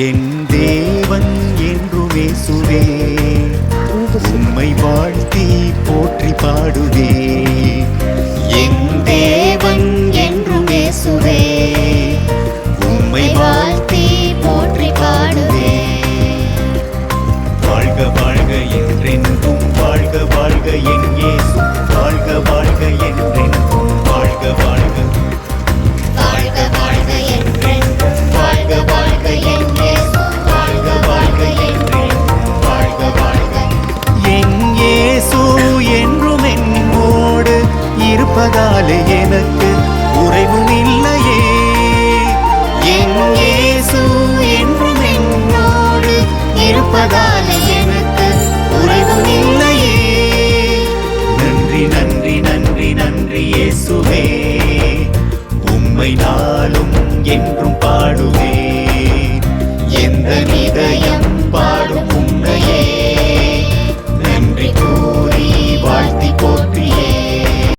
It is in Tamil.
என் தேவன் என்றும் இயேசுவே, உம்மை வாழ்த்தி போற்றி பாடுவே. என் தேவன் என்றும் இயேசுவே, உம்மை வாழ்த்தி போற்றி பாடுவே. வாழ்க வாழ்க என்றென்றும் வாழ்க வாழ்க என் இயேசு, வாழ்க வாழ்க என்றென்றும் வாழ்க வாழ்க. வாழ்க வாழ்க என்றென்றும் வாழ்க வாழ்க என் இயேசு, வாழ்க வாழ்க என்றென்றும் வாழ்க வாழ்க. என் இயேசு என்றும் என்னோடு இருப்பதாலே எனக்கு குறைவும் இல்லையே. என் இயேசு என்றும் என்னோடு இருப்பதாலே எனக்கு குறைவும் இல்லையே. நன்றி நன்றி நன்றி நன்றி இயேசுவே, உம்மை நாளும் என்றும் பாடுவேன். எந்த இதயம்